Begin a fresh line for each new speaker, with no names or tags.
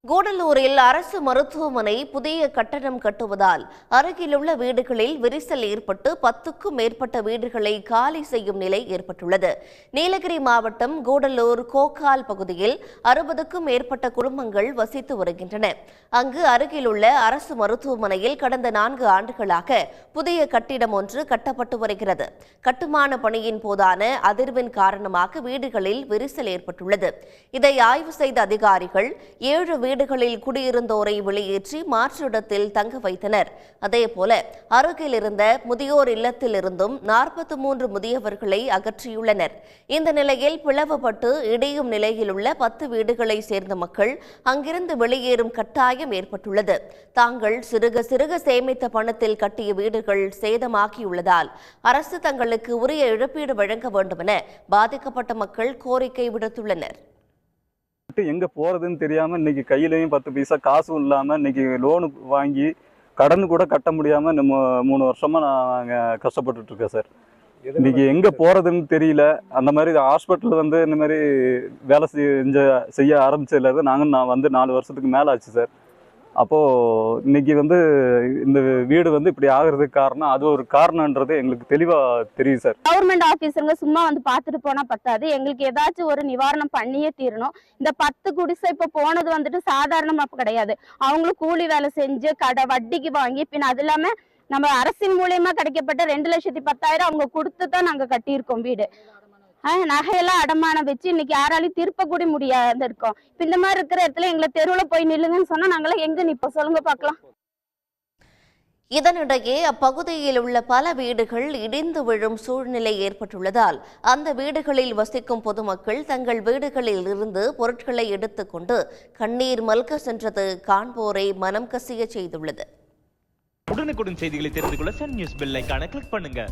கூடலூரில் அரசு மருத்துவமனை புதிய கட்டடம் கட்டுவதால் அருகிலுள்ள வீடுகளில் விரிசல் ஏற்பட்டு 10க்கும் மேற்பட்ட வீடுகளை காலி செய்யும் நிலை ஏற்பட்டுள்ளது. நீலகிரி மாவட்டம் கூடலூர் கோக்கால் பகுதியில் 60க்கும் மேற்பட்ட குடும்பங்கள் வசித்து வருகின்றன. அங்கு அருகிலுள்ள அரசு மருத்துவமனையில் கடந்த 4 ஆண்டுகளாக புதிய கட்டிடம் ஒன்று கட்டப்பட்டு வருகிறது. கட்டுமான பணியின் போதான அதிர்வின் காரணமாக வீடுகளில் விரிசல் ஏற்பட்டுள்ளது. இதை ஆய்வு செய்த அதிகாரிகள் 7 வீடுகளில் குடியிருந்தோரை வெளியேற்றி மாற்று இடத்தில் தங்க வைத்தனர். அதேபோல அருகில் இருந்த முதியோர் இல்லத்தில் இருந்தும் 43 முதியவர்களை அகற்றியுள்ளனர். இந்த நிலையில் பிளவுபட்டு இடியும் நிலையில் உள்ள 10 வீடுகளை சேர்ந்த மக்கள் அங்கிருந்து வெளியேறும் கட்டாயம் ஏற்பட்டுள்ளது. தாங்கள் சிறுக சிறுக சேமித்த பணத்தில் கட்டிய வீடுகள் சேதமாகியுள்ளதால் அரசு தங்களுக்கு உரிய இழப்பீடு வழங்க வேண்டும் என பாதிக்கப்பட்ட மக்கள் கோரிக்கை விடுத்துள்ளனர்.
எங்க போறதுன்னு தெரியாம இன்னைக்கு கையிலையும் 10 பைசா காசும் இல்லாம இன்னைக்கு லோனு வாங்கி கடன் கூட கட்ட முடியாம நம்ம 3 வருஷமா நாங்க கஷ்டப்பட்டுட்டு இருக்கேன் சார். இன்னைக்கு எங்க போறதுன்னு தெரியல. அந்த மாதிரி ஹாஸ்பிட்டல் இந்த மாதிரி வேலை செய்ய ஆரம்பிச்சதுல நான் வந்து 4 வருஷத்துக்கு மேல ஆச்சு சார். அப்போ இன்னைக்கு இந்த வீடு இப்படி ஆகுறதுக்கு காரணம் அது ஒரு காரணம்ன்றது எங்களுக்கு தெளிவா தெரியும் சார்.
கவர்மெண்ட் ஆபீசருங்க சும்மா பார்த்துட்டு போனா பத்தாது, எங்களுக்கு ஏதாச்சும் ஒரு நிவாரணம் பண்ணியே தீரணும். இந்த 10 குடிசை இப்ப போனது சாதாரணமா கிடையாது. அவங்களும் கூலி வேலை செஞ்சு வட்டிக்கு வாங்கி பின் அது இல்லாம நம்ம அரசின் மூலியமா கிடைக்கப்பட்ட 2,10,000 அவங்க கொடுத்துதான் நாங்க கட்டியிருக்கோம் வீடு. நகையெல்லாம் அடமானம் வச்சு இன்னைக்கு யாராலையும் திருப்ப கூட முடியாத இருக்கோம். இந்த மாதிரி இருக்கிற இடத்துல எங்களை தெருவுல போய் நில்லுங்கன்னு சொன்னா நாங்களாம் எங்க நிப்போம் சொல்லுங்க பாக்கலாம்.
இதனிடையே அப்பகுதியில் உள்ள பல வீடுகள் இடிந்து விழும் சூழ்நிலை ஏற்பட்டுள்ளதால் அந்த வீடுகளில் வசிக்கும் பொதுமக்கள் தங்கள் வீடுகளில் இருந்து பொருட்களை எடுத்துக்கொண்டு கண்ணீர் மல்க சென்றது காண்போரை மனம் கசிய செய்துள்ளது.
உடனுக்குடன் செய்திகளை தெரிந்து கொள்ள சன் நியூஸ் பெல் ஐகானை கிளிக் பண்ணுங்க.